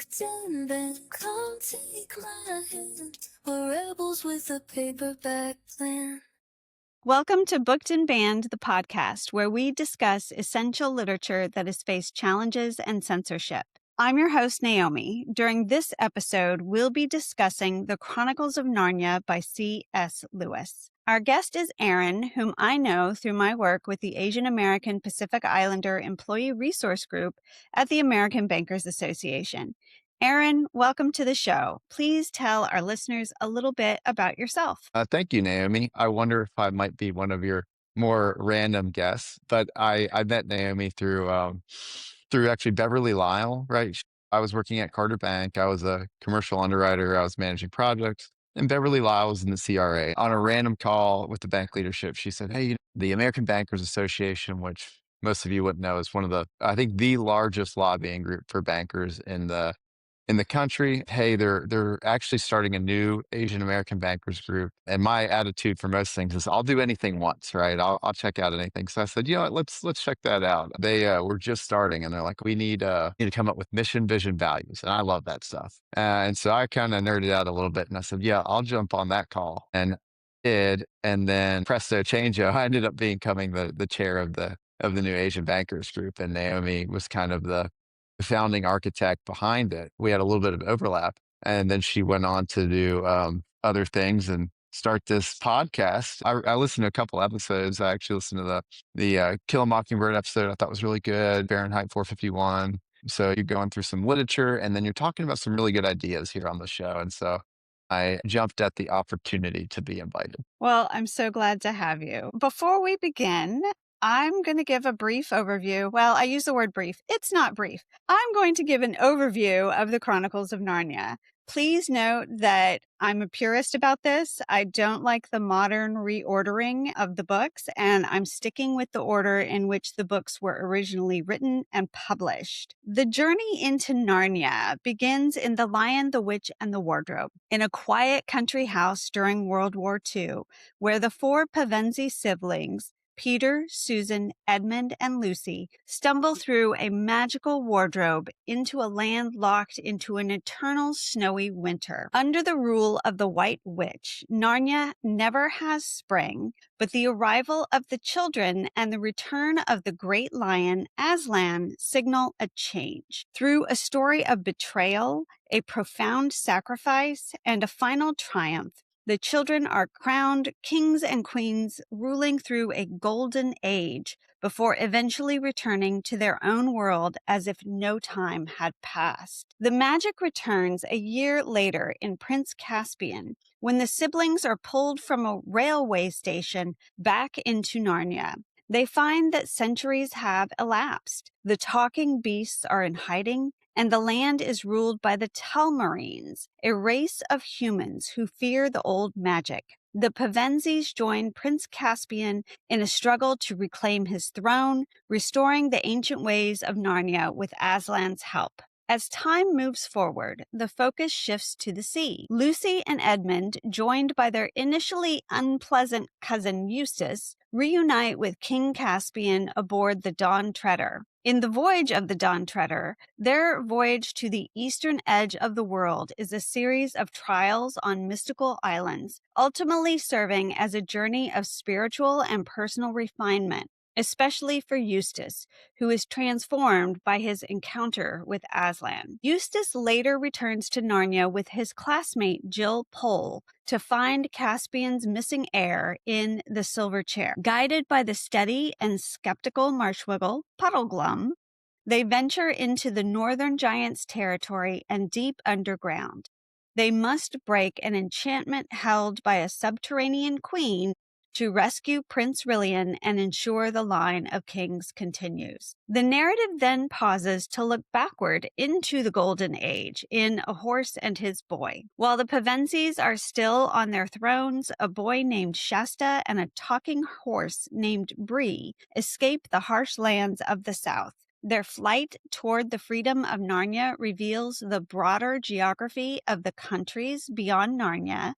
booked and then come take my hand. We're rebels with a paperback plan. Welcome to Booked and Banned, the podcast, where we discuss essential literature that has faced challenges and censorship. I'm your host, Naomi. During this episode, we'll be discussing The Chronicles of Narnia by C.S. Lewis. Our guest is Aaron, whom I know through my work with the Asian American Pacific Islander Employee Resource Group at the American Bankers Association. Aaron, welcome to the show. Please tell our listeners a little bit about yourself. Thank you, Naomi. I wonder if I might be one of your more random guests, but I met Naomi through actually Beverly Lyle, right? I was working at Carter Bank. I was a commercial underwriter. I was managing projects, and Beverly Lyle was in the CRA. On a random call with the bank leadership, she said, "Hey, the American Bankers Association, which most of you wouldn't know, is one of I think, the largest lobbying group for bankers in the country. Hey, they're actually starting a new Asian American bankers group." And my attitude for most things is I'll do anything once, right? I'll check out anything. So I said, you know what, let's check that out. They were just starting, and they're like, we need to come up with mission, vision, values, and I love that stuff. And so I kind of nerded out a little bit, and I said, yeah, I'll jump on that call, and did. And then presto changeo, I ended up becoming the chair of the new Asian bankers group, and Naomi was kind of the founding architect behind it. We had a little bit of overlap, and then she went on to do other things and start this podcast. I listened to a couple episodes. I actually listened to the Kill a Mockingbird episode. I thought was really good. Fahrenheit 451. So you're going through some literature, and then you're talking about some really good ideas here on the show. And so I jumped at the opportunity to be invited. Well, I'm so glad to have you. Before we begin, I'm going to give a brief overview. Well, I use the word brief. It's not brief. I'm going to give an overview of the Chronicles of Narnia. Please note that I'm a purist about this. I don't like the modern reordering of the books, and I'm sticking with the order in which the books were originally written and published. The journey into Narnia begins in The Lion, the Witch, and the Wardrobe, in a quiet country house during World War II, where the four Pevensie siblings, Peter, Susan, Edmund, and Lucy, stumble through a magical wardrobe into a land locked into an eternal snowy winter. Under the rule of the White Witch, Narnia never has spring, but the arrival of the children and the return of the great lion, Aslan, signal a change. Through a story of betrayal, a profound sacrifice, and a final triumph, the children are crowned kings and queens, ruling through a golden age before eventually returning to their own world as if no time had passed. The magic returns a year later in Prince Caspian, when the siblings are pulled from a railway station back into Narnia. They find that centuries have elapsed. The talking beasts are in hiding, and the land is ruled by the Telmarines, a race of humans who fear the old magic. The Pevensies join Prince Caspian in a struggle to reclaim his throne, restoring the ancient ways of Narnia with Aslan's help. As time moves forward, the focus shifts to the sea. Lucy and Edmund, joined by their initially unpleasant cousin Eustace, reunite with King Caspian aboard the Dawn Treader. In the voyage of the Dawn Treader, their voyage to the eastern edge of the world is a series of trials on mystical islands, ultimately serving as a journey of spiritual and personal refinement, especially for Eustace, who is transformed by his encounter with Aslan. Eustace later returns to Narnia with his classmate Jill Pole to find Caspian's missing heir in the Silver Chair. Guided by the steady and skeptical Marshwiggle, Puddleglum, they venture into the Northern Giants' territory and deep underground. They must break an enchantment held by a subterranean queen to rescue Prince Rilian and ensure the line of kings continues. The narrative then pauses to look backward into the Golden Age in A Horse and His Boy. While the Pevensies are still on their thrones, a boy named Shasta and a talking horse named Bree escape the harsh lands of the south. Their flight toward the freedom of Narnia reveals the broader geography of the countries beyond Narnia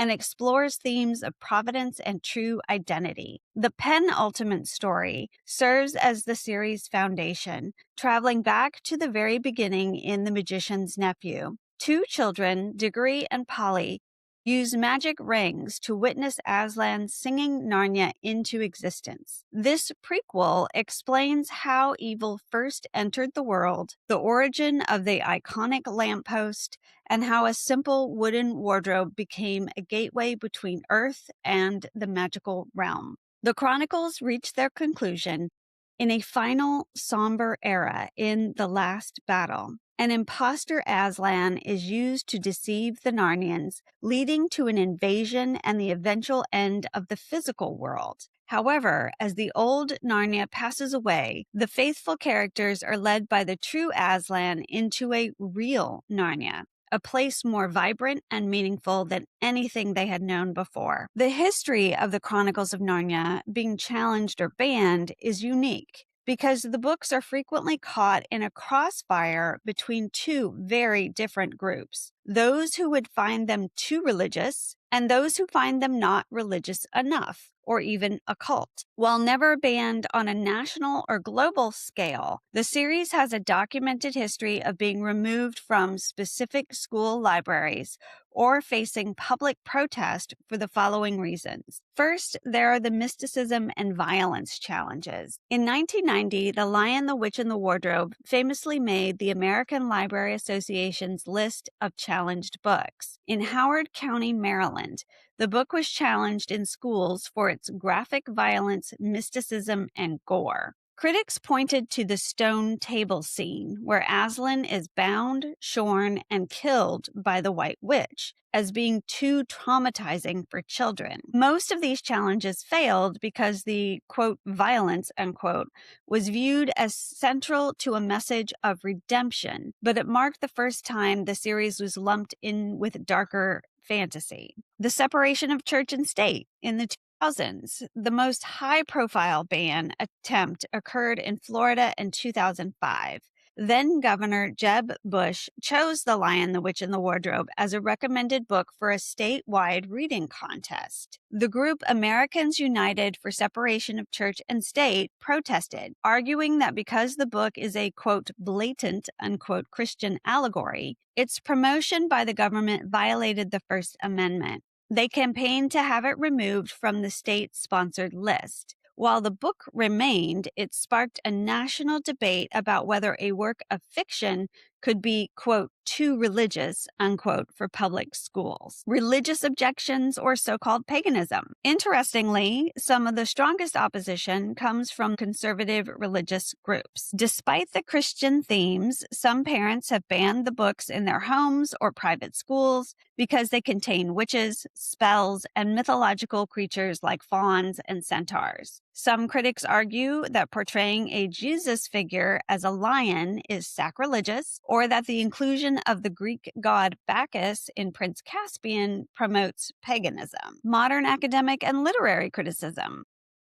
and explores themes of providence and true identity. The penultimate story serves as the series' foundation, traveling back to the very beginning in The Magician's Nephew. Two children, Diggory and Polly, use magic rings to witness Aslan singing Narnia into existence. This prequel explains how evil first entered the world, the origin of the iconic lamppost, and how a simple wooden wardrobe became a gateway between Earth and the magical realm. The chronicles reach their conclusion in a final somber era in The Last Battle. An imposter Aslan is used to deceive the Narnians, leading to an invasion and the eventual end of the physical world. However, as the old Narnia passes away, the faithful characters are led by the true Aslan into a real Narnia, a place more vibrant and meaningful than anything they had known before. The history of the Chronicles of Narnia being challenged or banned is unique, because the books are frequently caught in a crossfire between two very different groups: those who would find them too religious and those who find them not religious enough, or even occult. While never banned on a national or global scale, the series has a documented history of being removed from specific school libraries or facing public protest for the following reasons. First, there are the mysticism and violence challenges. In 1990, The Lion, the Witch, and the Wardrobe famously made the American Library Association's list of challenged books. In Howard County, Maryland, the book was challenged in schools for its graphic violence, mysticism, and gore. Critics pointed to the stone table scene, where Aslan is bound, shorn, and killed by the White Witch, as being too traumatizing for children. Most of these challenges failed because the, quote, violence, unquote, was viewed as central to a message of redemption, but it marked the first time the series was lumped in with darker fantasy. The separation of church and state in the 2000s. The most high-profile ban attempt occurred in Florida in 2005. Then Governor Jeb Bush chose The Lion, the Witch, and the Wardrobe as a recommended book for a statewide reading contest. The group Americans United for Separation of Church and State protested, arguing that because the book is a, quote, blatant, unquote, Christian allegory, its promotion by the government violated the First Amendment. They campaigned to have it removed from the state-sponsored list. While the book remained, it sparked a national debate about whether a work of fiction could be, quote, too religious, unquote, for public schools. Religious objections or so-called paganism. Interestingly, some of the strongest opposition comes from conservative religious groups. Despite the Christian themes, some parents have banned the books in their homes or private schools because they contain witches, spells, and mythological creatures like fauns and centaurs. Some critics argue that portraying a Jesus figure as a lion is sacrilegious, or that the inclusion of the Greek god Bacchus in Prince Caspian promotes paganism. Modern academic and literary criticism.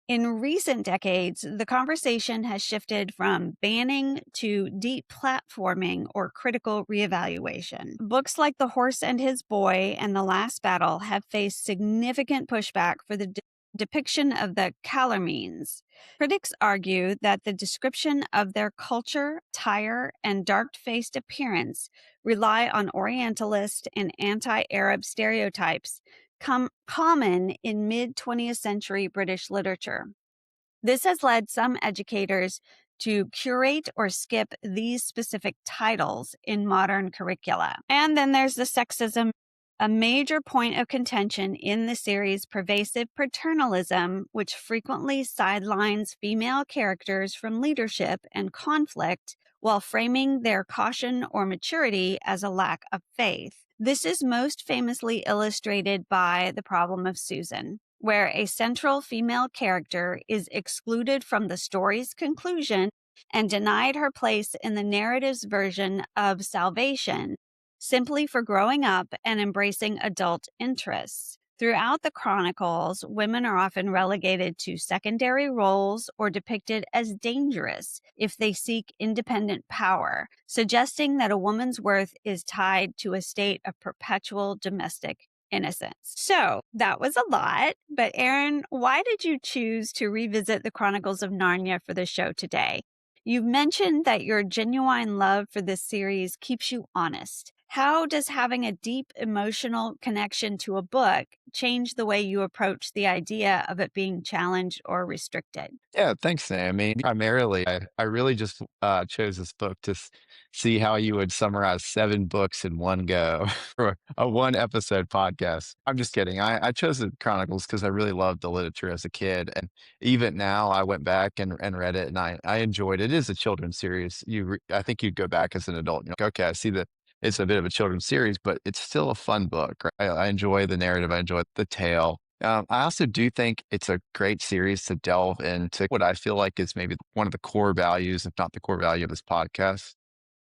In recent decades, the conversation has shifted from banning to deplatforming or critical reevaluation. Books like The Horse and His Boy and The Last Battle have faced significant pushback for the depiction of the Calormenes. Critics argue that the description of their culture, attire, and dark-faced appearance rely on orientalist and anti-Arab stereotypes common in mid-20th century British literature. This has led some educators to curate or skip these specific titles in modern curricula. And then there's the sexism. A major point of contention in the series' pervasive paternalism, which frequently sidelines female characters from leadership and conflict while framing their caution or maturity as a lack of faith. This is most famously illustrated by The Problem of Susan, where a central female character is excluded from the story's conclusion and denied her place in the narrative's version of salvation simply for growing up and embracing adult interests. Throughout the Chronicles, women are often relegated to secondary roles or depicted as dangerous if they seek independent power, suggesting that a woman's worth is tied to a state of perpetual domestic innocence. So that was a lot. But Aaron, why did you choose to revisit the Chronicles of Narnia for the show today? You've mentioned that your genuine love for this series keeps you honest. How does having a deep emotional connection to a book change the way you approach the idea of it being challenged or restricted? Yeah, thanks, Sam. I mean, primarily, I really just chose this book to see how you would summarize 7 books in one go for a one episode podcast. I'm just kidding. I chose the Chronicles because I really loved the literature as a kid. And even now, I went back and read it and I enjoyed it. It is a children's series. I think you'd go back as an adult and you're like, okay, I see that it's a bit of a children's series, but it's still a fun book. Right? I enjoy the narrative, I enjoy the tale. I also do think it's a great series to delve into what I feel like is maybe one of the core values, if not the core value of this podcast.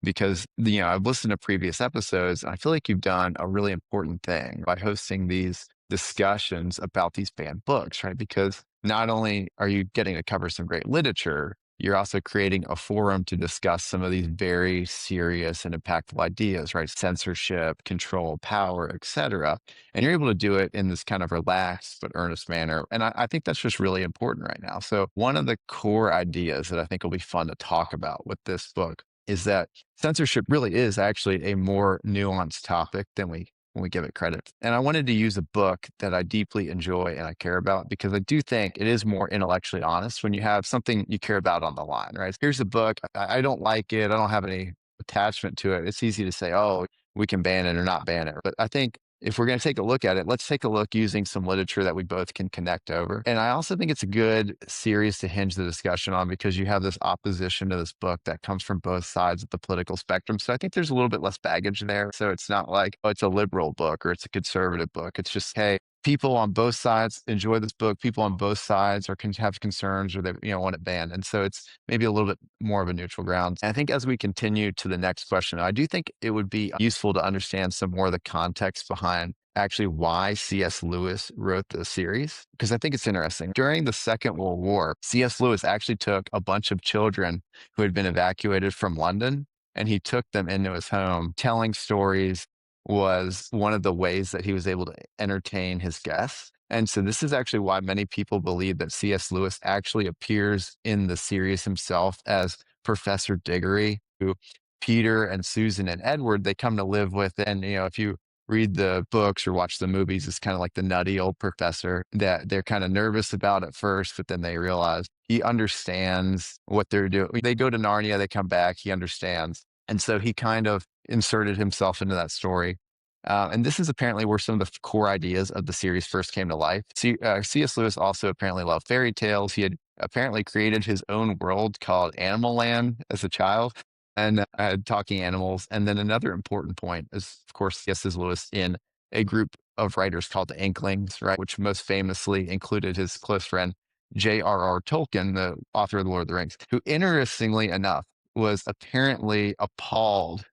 Because, I've listened to previous episodes and I feel like you've done a really important thing by hosting these discussions about these banned books, right? Because not only are you getting to cover some great literature, you're also creating a forum to discuss some of these very serious and impactful ideas, right? Censorship, control, power, etc. And you're able to do it in this kind of relaxed but earnest manner. And I think that's just really important right now. So one of the core ideas that I think will be fun to talk about with this book is that censorship really is actually a more nuanced topic than when we give it credit. And I wanted to use a book that I deeply enjoy and I care about because I do think it is more intellectually honest when you have something you care about on the line, right? Here's a book. I don't like it. I don't have any attachment to it. It's easy to say, oh, we can ban it or not ban it. But I think if we're going to take a look at it, let's take a look using some literature that we both can connect over. And I also think it's a good series to hinge the discussion on because you have this opposition to this book that comes from both sides of the political spectrum. So I think there's a little bit less baggage there. So it's not like, oh, it's a liberal book or it's a conservative book. It's just, hey, people on both sides enjoy this book. People on both sides or can have concerns or they want it banned. And so it's maybe a little bit more of a neutral ground. And I think as we continue to the next question, I do think it would be useful to understand some more of the context behind actually why C.S. Lewis wrote the series, because I think it's interesting. During the Second World War, C.S. Lewis actually took a bunch of children who had been evacuated from London and he took them into his home. Telling stories was one of the ways that he was able to entertain his guests. And so this is actually why many people believe that C.S. Lewis actually appears in the series himself as Professor Diggory, who Peter and Susan and Edward, they come to live with. And, if you read the books or watch the movies, it's kind of like the nutty old professor that they're kind of nervous about at first, but then they realize he understands what they're doing. They go to Narnia, they come back, he understands. And so he kind of inserted himself into that story. And this is apparently where some of the core ideas of the series first came to life. C.S. Lewis also apparently loved fairy tales. He had apparently created his own world called Animal Land as a child and had talking animals. And then another important point is, of course, C.S. Lewis in a group of writers called the Inklings, right, which most famously included his close friend, J.R.R. Tolkien, the author of The Lord of the Rings, who interestingly enough was apparently appalled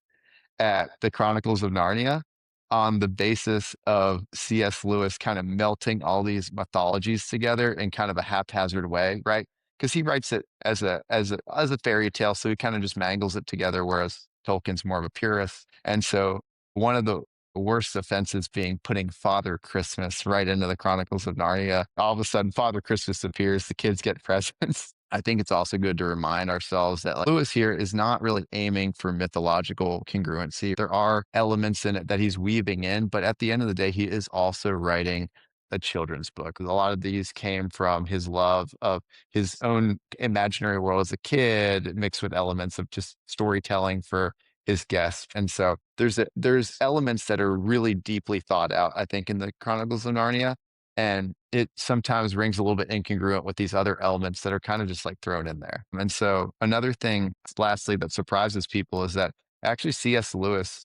at the Chronicles of Narnia on the basis of C.S. Lewis kind of melting all these mythologies together in kind of a haphazard way, right? Because he writes it as a fairy tale, so he kind of just mangles it together, whereas Tolkien's more of a purist. And so one of the worst offenses being putting Father Christmas right into the Chronicles of Narnia. All of a sudden, Father Christmas appears, the kids get presents. I think it's also good to remind ourselves that Lewis here is not really aiming for mythological congruency. There are elements in it that he's weaving in, but at the end of the day, he is also writing a children's book. A lot of these came from his love of his own imaginary world as a kid, mixed with elements of just storytelling for his guests. And so there's elements that are really deeply thought out, I think, in the Chronicles of Narnia. And it sometimes rings a little bit incongruent with these other elements that are kind of just like thrown in there. And so another thing, lastly, that surprises people is that actually C.S. Lewis,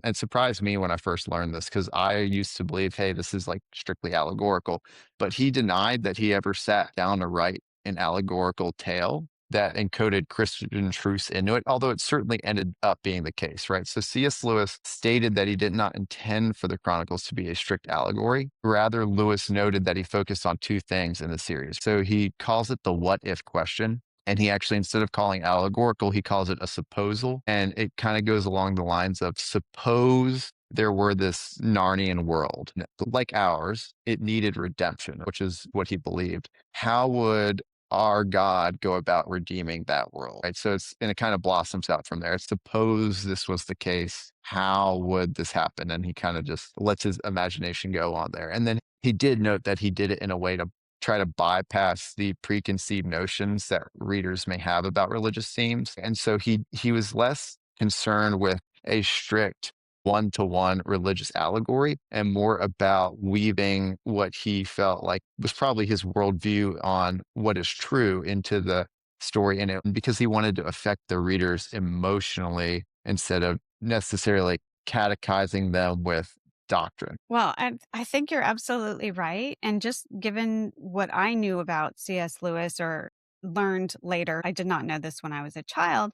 it surprised me when I first learned this because I used to believe, hey, this is like strictly allegorical, but he denied that he ever sat down to write an allegorical tale that encoded Christian truths into it, although it certainly ended up being the case, right? So C.S. Lewis stated that he did not intend for the Chronicles to be a strict allegory. Rather, Lewis noted that he focused on 2 things in the series. So he calls it the what if question. And he actually, instead of calling allegorical, he calls it a supposal. And it kind of goes along the lines of suppose there were this Narnian world, like ours, it needed redemption, which is what he believed. How would our God go about redeeming that world? Right. So and it kind of blossoms out from there. Suppose this was the case. How would this happen? And he kind of just lets his imagination go on there. And then he did note that he did it in a way to try to bypass the preconceived notions that readers may have about religious themes. And so he was less concerned with a strict one-to-one religious allegory and more about weaving what he felt like was probably his worldview on what is true into the story in it, because he wanted to affect the readers emotionally instead of necessarily catechizing them with doctrine. Well, I think you're absolutely right. And just given what I knew about C.S. Lewis or learned later, I did not know this when I was a child.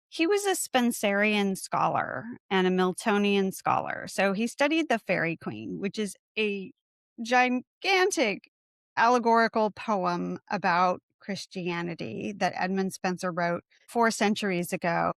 He was a Spenserian scholar and a Miltonian scholar. So he studied the Fairy Queen, which is a gigantic allegorical poem about Christianity that Edmund Spenser wrote 4 centuries ago.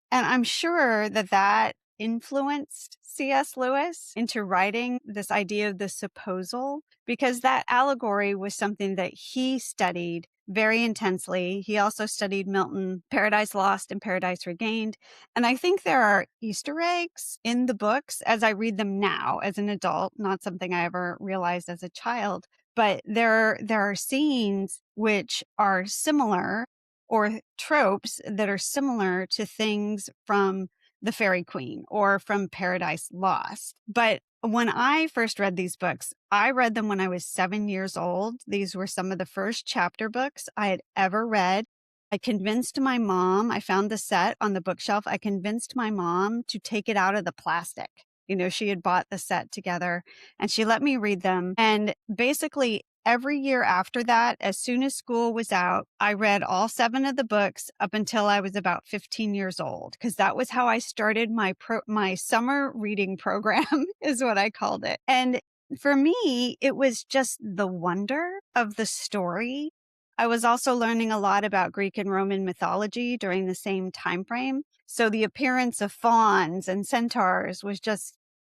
And I'm sure that that influenced C.S. Lewis into writing this idea of the supposal, because that allegory was something that he studied very intensely. He also studied Milton, Paradise Lost and Paradise Regained. And I think there are Easter eggs in the books as I read them now as an adult, not something I ever realized as a child. But there are scenes which are similar, or tropes that are similar to things from the Fairy Queen or from Paradise Lost. But when I first read these books, I read them when I was 7 years old. These were some of the first chapter books I had ever read. I convinced my mom, I found the set on the bookshelf. I convinced my mom to take it out of the plastic. You know, she had bought the set together and she let me read them. And basically, every year after that, as soon as school was out, I read all 7 of the books up until I was about 15 years old, because that was how I started my summer reading program, is what I called it. And for me, it was just the wonder of the story. I was also learning a lot about Greek and Roman mythology during the same time frame. So the appearance of fauns and centaurs was just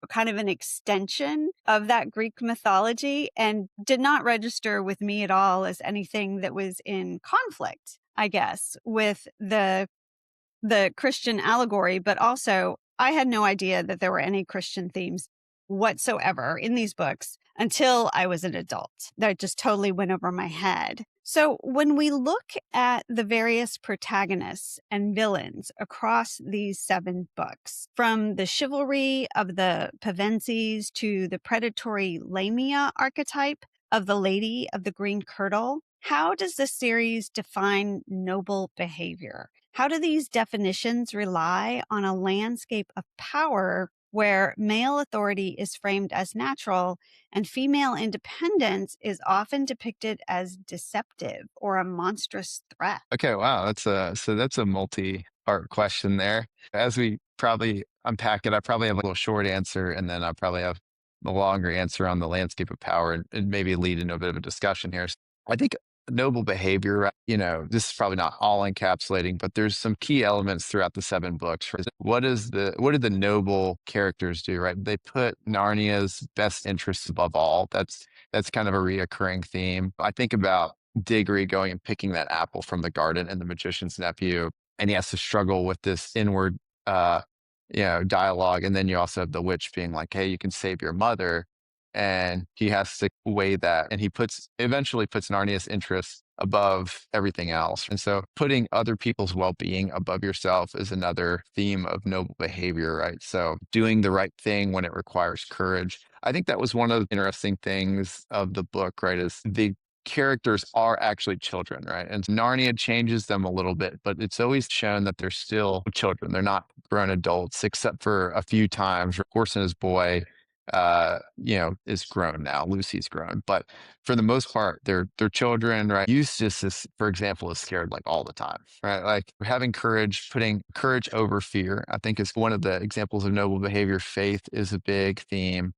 kind of an extension of that Greek mythology and did not register with me at all as anything that was in conflict, I guess, with the Christian allegory. But also, I had no idea that there were any Christian themes whatsoever in these books until I was an adult. That just totally went over my head. So when we look at the various protagonists and villains across these 7 books, from the chivalry of the Pevensies to the predatory Lamia archetype of the Lady of the Green Kirtle, how does the series define noble behavior? How do these definitions rely on a landscape of power where male authority is framed as natural and female independence is often depicted as deceptive or a monstrous threat? Okay, wow, that's a multi-part question there. As we probably unpack it, I probably have a little short answer, and then I probably have the longer answer on the landscape of power, and maybe lead into a bit of a discussion here. I think noble behavior, this is probably not all encapsulating, but there's some key elements throughout the 7 books. What did the noble characters do, right? They put Narnia's best interests above all. That's kind of a reoccurring theme. I think about Diggory going and picking that apple from the garden and the magician's nephew, and he has to struggle with this inward, dialogue. And then you also have the witch being like, "Hey, you can save your mother," and he has to weigh that, and he eventually puts Narnia's interests above everything else. And so, putting other people's well-being above yourself is another theme of noble behavior, right? So, doing the right thing when it requires courage. I think that was one of the interesting things of the book, right? Is the characters are actually children, right? And Narnia changes them a little bit, but it's always shown that they're still children. They're not grown adults, except for a few times. Horse and his boy, is grown now. Lucy's grown, but for the most part, they're children, right? Eustace is, for example, is scared like all the time, right? Like having courage, putting courage over fear, I think is one of the examples of noble behavior. Faith is a big theme.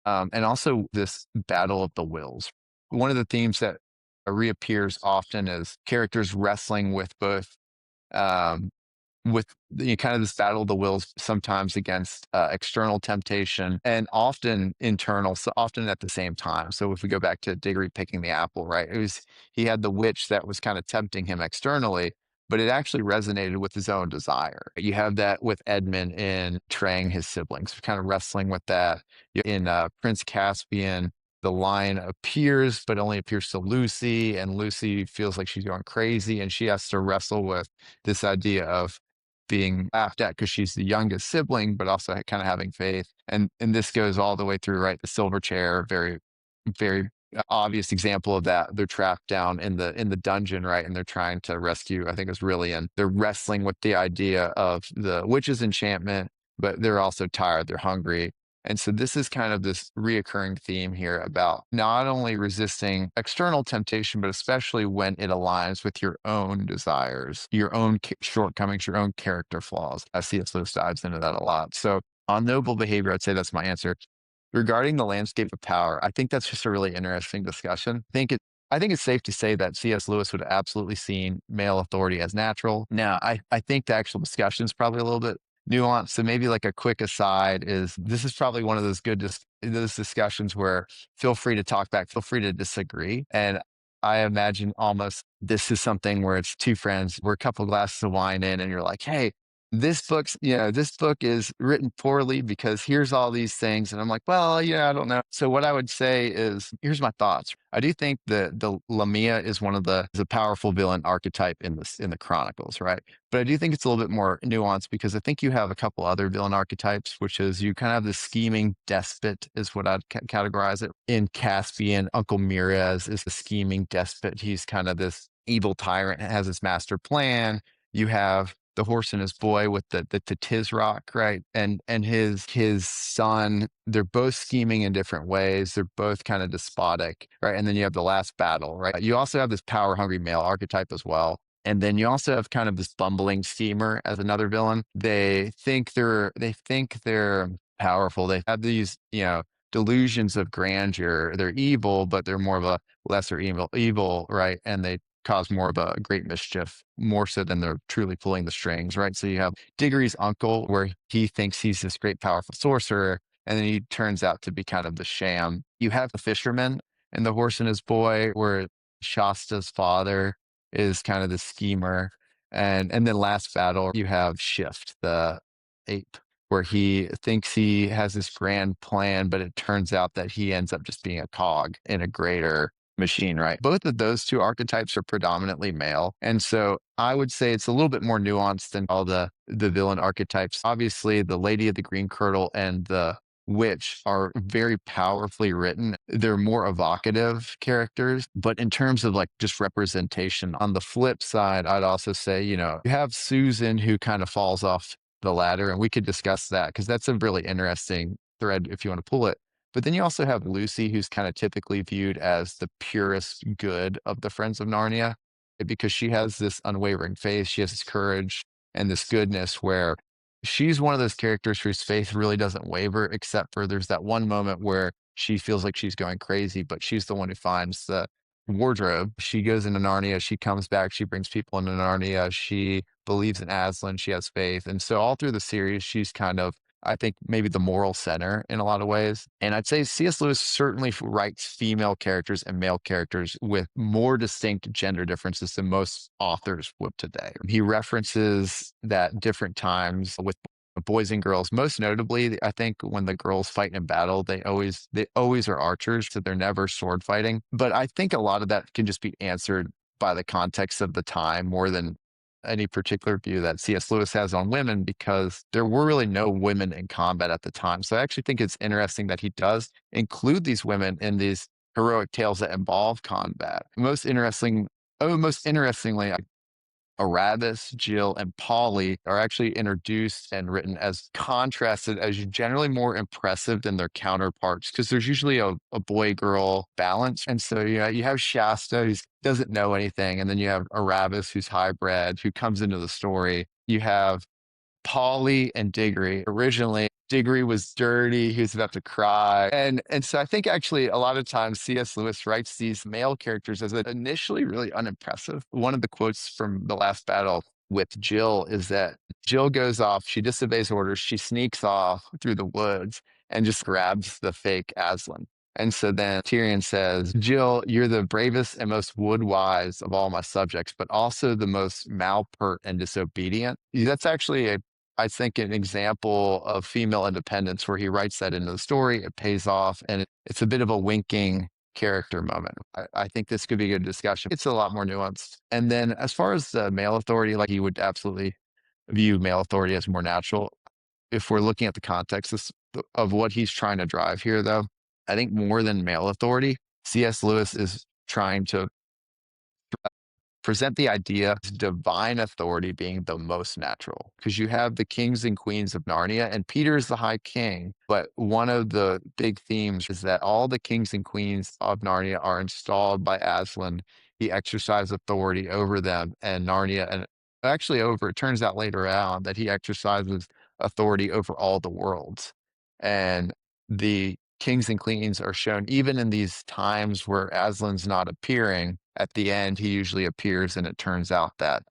And also this battle of the wills. One of the themes that reappears often is characters wrestling with both with kind of this battle of the wills, sometimes against external temptation and often internal, so often at the same time. So if we go back to Diggory picking the apple, right? He had the witch that was kind of tempting him externally, but it actually resonated with his own desire. You have that with Edmund in betraying his siblings, kind of wrestling with that. In Prince Caspian, the line appears, but only appears to Lucy, and Lucy feels like she's going crazy, and she has to wrestle with this idea of being laughed at because she's the youngest sibling, but also kind of having faith. And this goes all the way through, right? The silver chair, very, very obvious example of that. They're trapped down in the dungeon, right? And they're trying to rescue, I think it was Rillian. They're wrestling with the idea of the witch's enchantment, but they're also tired, they're hungry. And so this is kind of this reoccurring theme here about not only resisting external temptation, but especially when it aligns with your own desires, your own shortcomings, your own character flaws. I see C.S. Lewis dives into that a lot. So on noble behavior, I'd say that's my answer. Regarding the landscape of power, I think that's just a really interesting discussion. I think it's safe to say that C.S. Lewis would have absolutely seen male authority as natural. Now, I think the actual discussion is probably a little bit nuanced. So maybe like a quick aside is this is probably one of those those discussions where feel free to talk back, feel free to disagree. And I imagine almost this is something where it's two friends, we're a couple glasses of wine in, and you're like, hey, this book is written poorly because here's all these things. And I'm like, well, yeah, I don't know. So what I would say is, here's my thoughts. I do think the Lamia is is a powerful villain archetype in the Chronicles, right? But I do think it's a little bit more nuanced because I think you have a couple other villain archetypes, which is you kind of have the scheming despot is what I'd categorize it. In Caspian, Uncle Mirez is the scheming despot. He's kind of this evil tyrant, has his master plan. You have the horse and his boy with the Tizrock, right? And his son, they're both scheming in different ways. They're both kind of despotic, right? And then you have the last battle, right? You also have this power hungry male archetype as well. And then you also have kind of this bumbling schemer as another villain. They think they're powerful. They have these, delusions of grandeur. They're evil, but they're more of a lesser evil, right? And they cause more of a great mischief, more so than they're truly pulling the strings, right? So you have Diggory's uncle, where he thinks he's this great, powerful sorcerer, and then he turns out to be kind of the sham. You have the fisherman and the horse and his boy, where Shasta's father is kind of the schemer. And then last battle, you have Shift, the ape, where he thinks he has this grand plan, but it turns out that he ends up just being a cog in a greater machine, right? Both of those two archetypes are predominantly male. And so I would say it's a little bit more nuanced than all the villain archetypes. Obviously, the Lady of the Green Kirtle and the Witch are very powerfully written. They're more evocative characters, but in terms of like just representation, on the flip side, I'd also say, you have Susan who kind of falls off the ladder, and we could discuss that because that's a really interesting thread if you want to pull it. But then you also have Lucy, who's kind of typically viewed as the purest good of the Friends of Narnia, because she has this unwavering faith. She has this courage and this goodness where she's one of those characters whose faith really doesn't waver, except for there's that one moment where she feels like she's going crazy, but she's the one who finds the wardrobe. She goes into Narnia, she comes back, she brings people into Narnia, she believes in Aslan, she has faith. And so all through the series, she's kind of, I think, maybe the moral center in a lot of ways. And I'd say C.S. Lewis certainly writes female characters and male characters with more distinct gender differences than most authors would today. He references that different times with boys and girls. Most notably, I think when the girls fight in battle, they always are archers, so they're never sword fighting. But I think a lot of that can just be answered by the context of the time more than any particular view that C.S. Lewis has on women, because there were really no women in combat at the time. So I actually think it's interesting that he does include these women in these heroic tales that involve combat. Most interestingly, Aravis, Jill, and Polly are actually introduced and written as contrasted as generally more impressive than their counterparts, because there's usually a boy-girl balance. And so you have Shasta, who doesn't know anything, and then you have Aravis, who's hybrid, who comes into the story. You have Polly and Diggory. Originally, Diggory was dirty. He was about to cry. And so I think actually a lot of times C.S. Lewis writes these male characters as initially really unimpressive. One of the quotes from the last battle, with Jill is that Jill goes off, she disobeys orders, she sneaks off through the woods and just grabs the fake Aslan. And so then Tyrion says, Jill, you're the bravest and most wood-wise of all my subjects, but also the most malpert and disobedient. That's actually I think, an example of female independence where he writes that into the story. It pays off, and it's a bit of a winking character moment. I think this could be a good discussion. It's a lot more nuanced. And then as far as the male authority, like you would absolutely view male authority as more natural. If we're looking at the context of what he's trying to drive here, though, I think more than male authority, C.S. Lewis is trying to present the idea of divine authority being the most natural, because you have the kings and queens of Narnia, and Peter is the high king. But one of the big themes is that all the kings and queens of Narnia are installed by Aslan. He exercises authority over them and Narnia, and actually over, it turns out later on that he exercises authority over all the worlds. And the kings and queens are shown even in these times where Aslan's not appearing. At the end, he usually appears, and it turns out that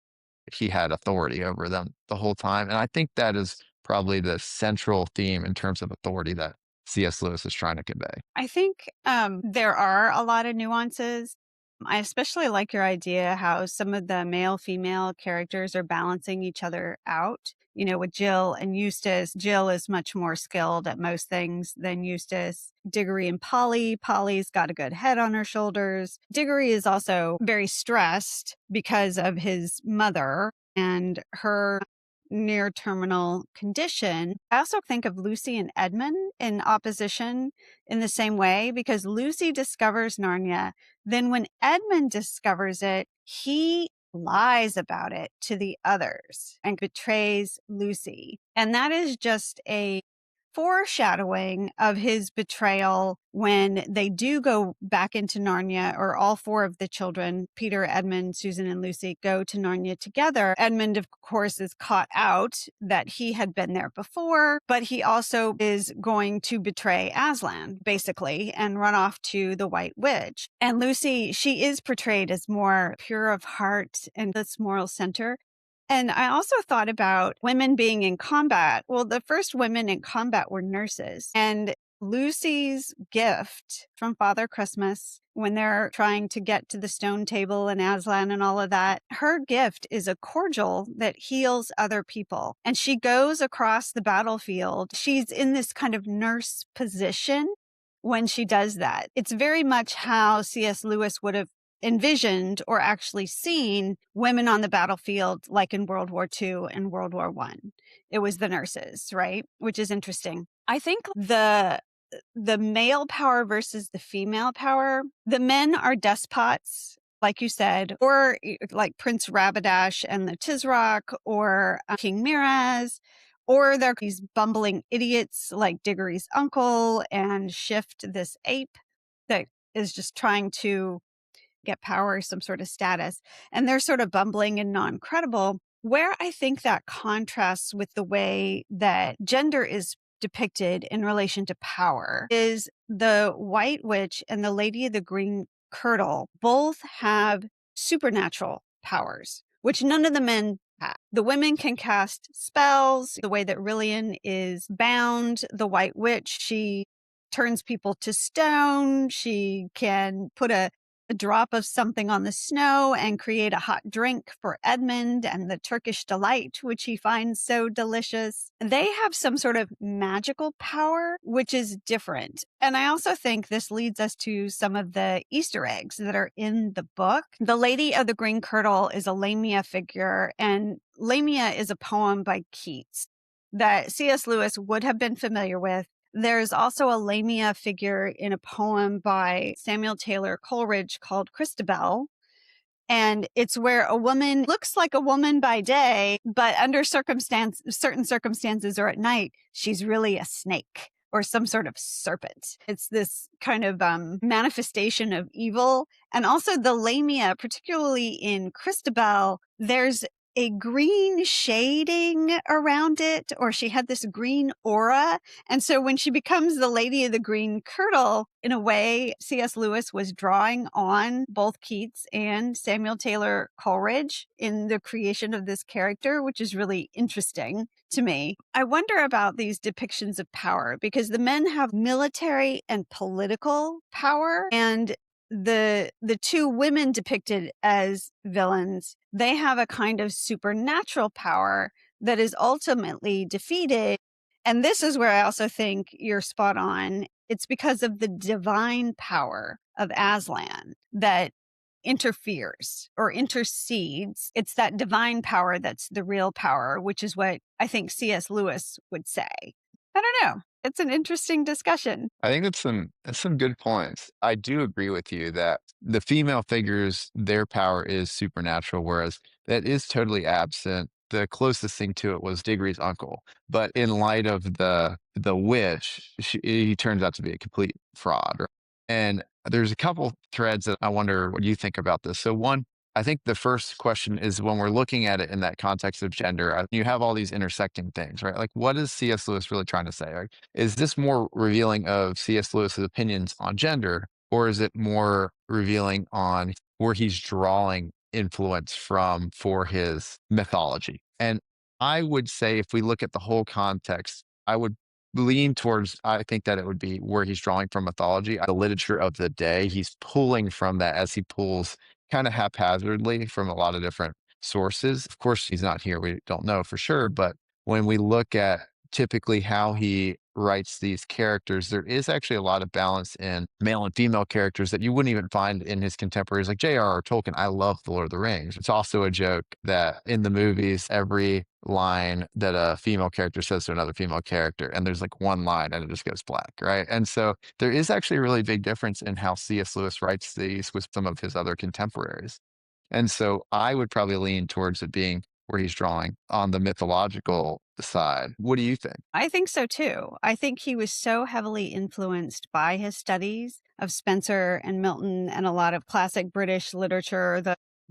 he had authority over them the whole time. And I think that is probably the central theme in terms of authority that C.S. Lewis is trying to convey. I think there are a lot of nuances. I especially like your idea how some of the male female characters are balancing each other out. You know, with Jill and Eustace, Jill is much more skilled at most things than Eustace. Diggory and Polly, Polly's got a good head on her shoulders. Diggory is also very stressed because of his mother and her near terminal condition. I also think of Lucy and Edmund in opposition in the same way, because Lucy discovers Narnia. Then when Edmund discovers it, he lies about it to the others and betrays Lucy. And that is just a foreshadowing of his betrayal when they do go back into Narnia, or all four of the children, Peter, Edmund, Susan, and Lucy, go to Narnia together. Edmund, of course, is caught out that he had been there before, but he also is going to betray Aslan, basically, and run off to the White Witch. And Lucy, she is portrayed as more pure of heart and this moral center. And I also thought about women being in combat. Well, the first women in combat were nurses. And Lucy's gift from Father Christmas, when they're trying to get to the stone table and Aslan and all of that, her gift is a cordial that heals other people. And she goes across the battlefield. She's in this kind of nurse position when she does that. It's very much how C.S. Lewis would have envisioned or actually seen women on the battlefield, like in World War II and World War I. It was the nurses, right? Which is interesting. I think the male power versus the female power, the men are despots, like you said, or like Prince Rabadash and the Tisroc, or King Miraz, or they're these bumbling idiots like Diggory's uncle and Shift, this ape that is just trying to get power, some sort of status, and they're sort of bumbling and non-credible. Where I think that contrasts with the way that gender is depicted in relation to power is the White Witch and the Lady of the Green Kirtle both have supernatural powers, which none of the men have. The women can cast spells. The way that Rillian is bound, the White Witch, she turns people to stone. She can put a drop of something on the snow and create a hot drink for Edmund and the Turkish delight, which he finds so delicious. They have some sort of magical power, which is different. And I also think this leads us to some of the Easter eggs that are in the book. The Lady of the Green Kirtle is a Lamia figure, and Lamia is a poem by Keats that C.S. Lewis would have been familiar with. There's also a Lamia figure in a poem by Samuel Taylor Coleridge called Christabel. And it's where a woman looks like a woman by day, but under certain circumstances or at night, she's really a snake or some sort of serpent. It's this kind of manifestation of evil. And also the Lamia, particularly in Christabel, there's a green shading around it, or she had this green aura. And so when she becomes the Lady of the Green Kirtle, in a way, C.S. Lewis was drawing on both Keats and Samuel Taylor Coleridge in the creation of this character, which is really interesting to me. I wonder about these depictions of power because the men have military and political power, and the two women depicted as villains, they have a kind of supernatural power that is ultimately defeated. And this is where I also think you're spot on. It's because of the divine power of Aslan that interferes or intercedes. It's that divine power that's the real power, which is what I think C.S. Lewis would say. I don't know. It's an interesting discussion. I think that's some good points. I do agree with you that the female figures, their power is supernatural, whereas that is totally absent. The closest thing to it was Diggory's uncle, but in light of the witch, he turns out to be a complete fraud. Right? And there's a couple threads that I wonder what you think about this. So one, I think the first question is when we're looking at it in that context of gender, you have all these intersecting things, right? Like, what is C.S. Lewis really trying to say? Right? Is this more revealing of C.S. Lewis's opinions on gender, or is it more revealing on where he's drawing influence from for his mythology? And I would say if we look at the whole context, I would lean towards, I think that it would be where he's drawing from mythology, the literature of the day. He's pulling from that as he pulls kind of haphazardly from a lot of different sources. Of course, he's not here. We don't know for sure. But when we look at typically how he writes these characters, there is actually a lot of balance in male and female characters that you wouldn't even find in his contemporaries like J.R.R. Tolkien. I love The Lord of the Rings. It's also a joke that in the movies, every line that a female character says to another female character, and there's like one line and it just goes black, right? And so there is actually a really big difference in how C.S. Lewis writes these with some of his other contemporaries. And so I would probably lean towards it being where he's drawing on the mythological side. What do you think? I think so too. I think he was so heavily influenced by his studies of Spenser and Milton and a lot of classic British literature,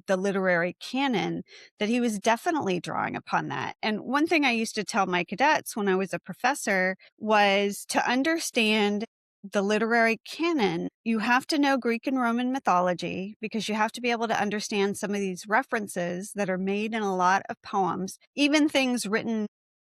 the literary canon, that he was definitely drawing upon that. And one thing I used to tell my cadets when I was a professor was to understand the literary canon, you have to know Greek and Roman mythology because you have to be able to understand some of these references that are made in a lot of poems, even things written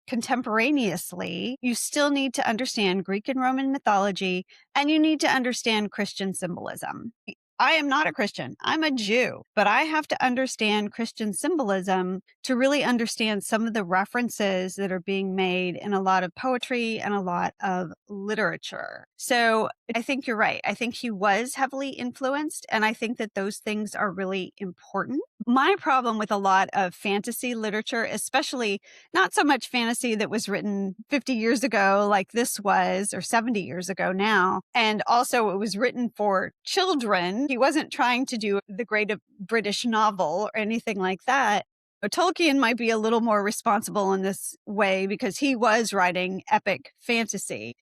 contemporaneously. You still need to understand Greek and Roman mythology, and you need to understand Christian symbolism. I am not a Christian. I'm a Jew, but I have to understand Christian symbolism to really understand some of the references that are being made in a lot of poetry and a lot of literature. So I think you're right. I think he was heavily influenced, and I think that those things are really important. My problem with a lot of fantasy literature, especially not so much fantasy that was written 50 years ago like this was, or 70 years ago now, and also it was written for children. He wasn't trying to do the great British novel or anything like that. But Tolkien might be a little more responsible in this way because he was writing epic fantasy.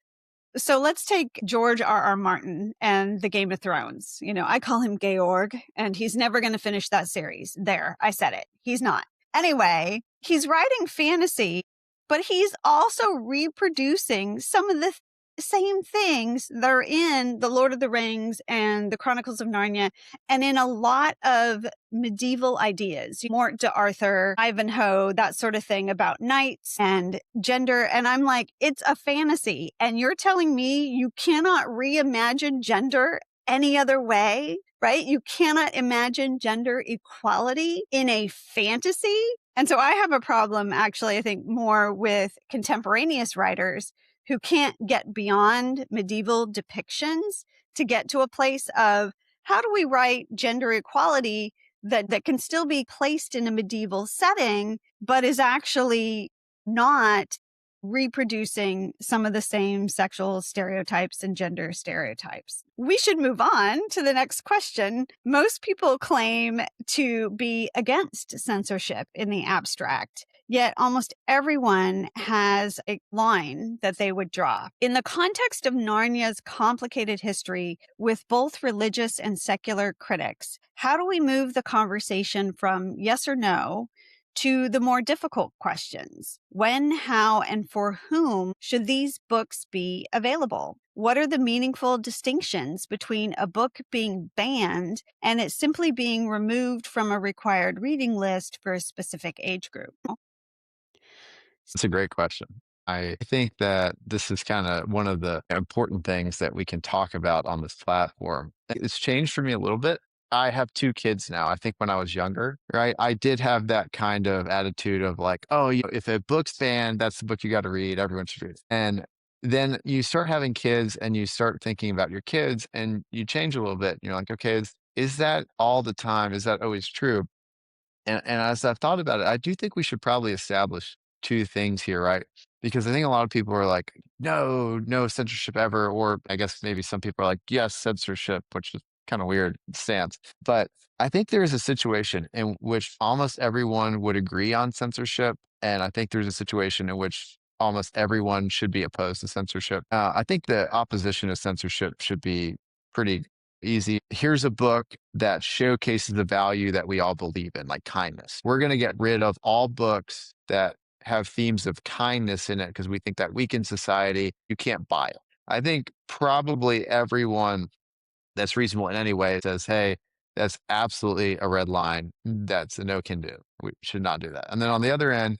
So let's take George R.R. Martin and the Game of Thrones. You know, I call him Georg, and he's never going to finish that series. There, I said it. He's not. Anyway, he's writing fantasy, but he's also reproducing some of the same things that are in The Lord of the Rings and the Chronicles of Narnia, and in a lot of medieval ideas, Mort d'Arthur, Ivanhoe, that sort of thing about knights and gender. And I'm like, it's a fantasy. And you're telling me you cannot reimagine gender any other way, right? You cannot imagine gender equality in a fantasy. And so I have a problem, actually, I think more with contemporaneous writers who can't get beyond medieval depictions to get to a place of how do we write gender equality that can still be placed in a medieval setting, but is actually not reproducing some of the same sexual stereotypes and gender stereotypes. We should move on to the next question. Most people claim to be against censorship in the abstract, yet almost everyone has a line that they would draw. In the context of Narnia's complicated history with both religious and secular critics, how do we move the conversation from yes or no to the more difficult questions. When, how, and for whom should these books be available? What are the meaningful distinctions between a book being banned and it simply being removed from a required reading list for a specific age group? It's a great question. I think that this is kind of one of the important things that we can talk about on this platform. It's changed for me a little bit. I have two kids now. I think when I was younger, right, I did have that kind of attitude of like, oh, if a book's banned, that's the book you got to read. Everyone should read it. And then you start having kids and you start thinking about your kids and you change a little bit. You're like, okay, is that all the time? Is that always true? And as I've thought about it, I do think we should probably establish two things here, right? Because I think a lot of people are like, no, no censorship ever. Or I guess maybe some people are like, yes, censorship, which is kind of weird stance. But I think there is a situation in which almost everyone would agree on censorship. And I think there's a situation in which almost everyone should be opposed to censorship. I think the opposition of censorship should be pretty easy. Here's a book that showcases the value that we all believe in, like kindness. We're going to get rid of all books that have themes of kindness in it because we think that weakens society. You can't buy it. I think probably everyone that's reasonable in any way says, hey, that's absolutely a red line. That's a no can do. We should not do that. And then on the other end,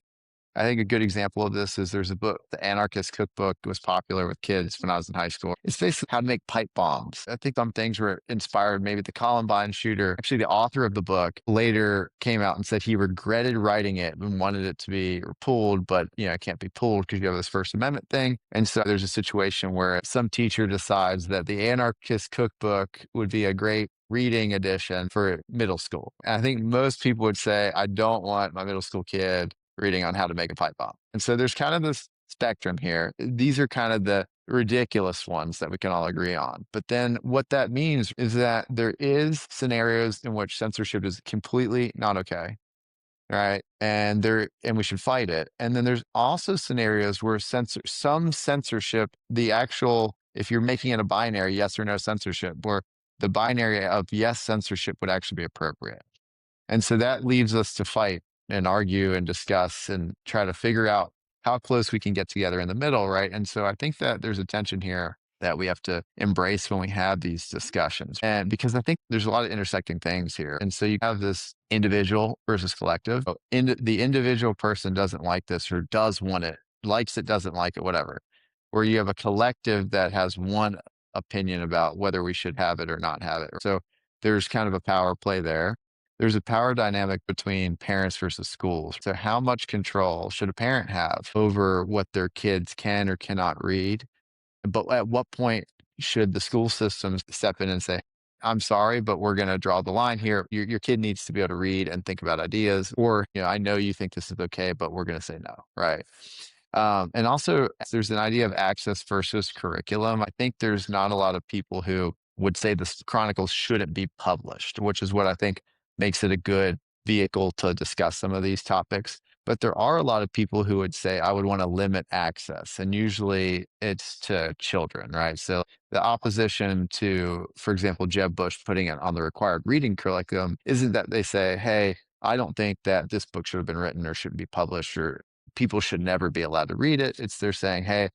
I think a good example of this is there's a book, The Anarchist Cookbook, was popular with kids when I was in high school. It's basically how to make pipe bombs. I think some things were inspired, maybe the Columbine shooter. Actually, the author of the book later came out and said he regretted writing it and wanted it to be pulled, but it can't be pulled because you have this First Amendment thing. And so there's a situation where some teacher decides that the Anarchist Cookbook would be a great reading edition for middle school. And I think most people would say, I don't want my middle school kid reading on how to make a pipe bomb. And so there's kind of this spectrum here. These are kind of the ridiculous ones that we can all agree on. But then what that means is that there is scenarios in which censorship is completely not okay. Right. And we should fight it. And then there's also scenarios where some censorship, if you're making it a binary, yes or no censorship, where the binary of yes censorship would actually be appropriate. And so that leaves us to fight and argue and discuss and try to figure out how close we can get together in the middle, right? And so I think that there's a tension here that we have to embrace when we have these discussions. And because I think there's a lot of intersecting things here. And so you have this individual versus collective. The individual person doesn't like this or does want it, likes it, doesn't like it, whatever. Where you have a collective that has one opinion about whether we should have it or not have it. So there's kind of a power play there. There's a power dynamic between parents versus schools. So how much control should a parent have over what their kids can or cannot read? But at what point should the school systems step in and say, I'm sorry, but we're going to draw the line here. Your kid needs to be able to read and think about ideas. Or, I know you think this is okay, but we're going to say no, right? And also, there's an idea of access versus curriculum. I think there's not a lot of people who would say the Chronicles shouldn't be published, which is what I think makes it a good vehicle to discuss some of these topics. But there are a lot of people who would say, I would want to limit access. And usually it's to children, right? So the opposition to, for example, Jeb Bush putting it on the required reading curriculum isn't that they say, hey, I don't think that this book should have been written or should be published or people should never be allowed to read it. It's they're saying, hey,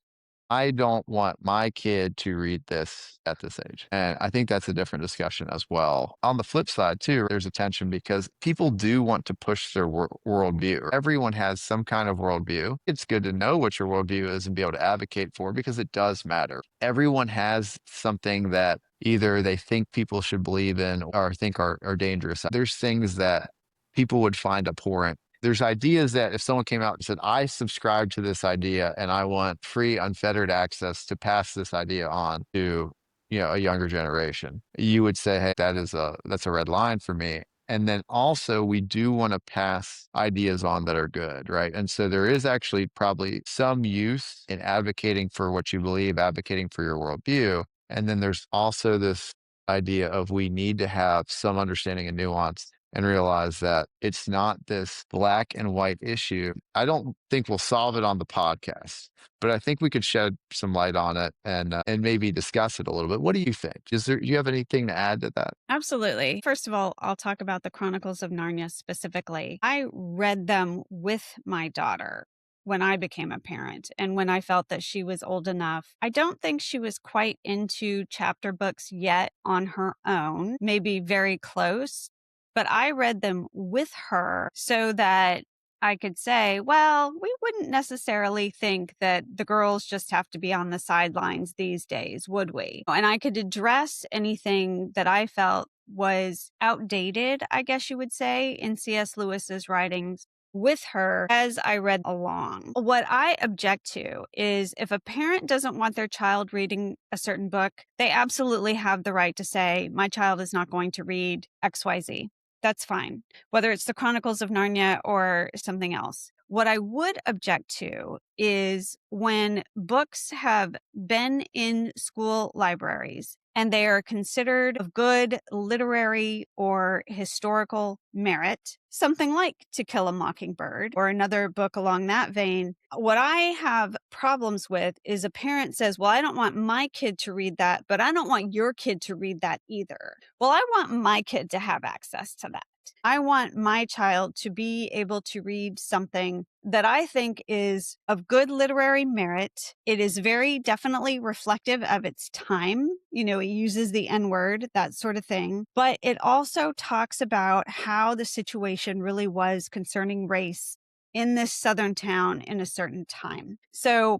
I don't want my kid to read this at this age. And I think that's a different discussion as well. On the flip side, too, there's a tension because people do want to push their worldview. Everyone has some kind of worldview. It's good to know what your worldview is and be able to advocate for because it does matter. Everyone has something that either they think people should believe in or think are dangerous. There's things that people would find abhorrent. There's ideas that if someone came out and said, I subscribe to this idea and I want free, unfettered access to pass this idea on to, a younger generation, you would say, hey, that's a red line for me. And then also we do want to pass ideas on that are good, right? And so there is actually probably some use in advocating for what you believe, advocating for your worldview. And then there's also this idea of we need to have some understanding and nuance and realize that it's not this black and white issue. I don't think we'll solve it on the podcast, but I think we could shed some light on it and maybe discuss it a little bit. What do you think? Do you have anything to add to that? Absolutely. First of all, I'll talk about the Chronicles of Narnia specifically. I read them with my daughter when I became a parent and when I felt that she was old enough. I don't think she was quite into chapter books yet on her own, maybe very close, but I read them with her so that I could say, well, we wouldn't necessarily think that the girls just have to be on the sidelines these days, would we? And I could address anything that I felt was outdated, I guess you would say, in C.S. Lewis's writings with her as I read along. What I object to is if a parent doesn't want their child reading a certain book, they absolutely have the right to say, my child is not going to read XYZ. That's fine, whether it's the Chronicles of Narnia or something else. What I would object to is when books have been in school libraries and they are considered of good literary or historical merit, something like To Kill a Mockingbird or another book along that vein. What I have problems with is a parent says, well, I don't want my kid to read that, but I don't want your kid to read that either. Well, I want my kid to have access to that. I want my child to be able to read something that I think is of good literary merit. It is very definitely reflective of its time. You know, it uses the N word, that sort of thing. But it also talks about how the situation really was concerning race in this southern town in a certain time. So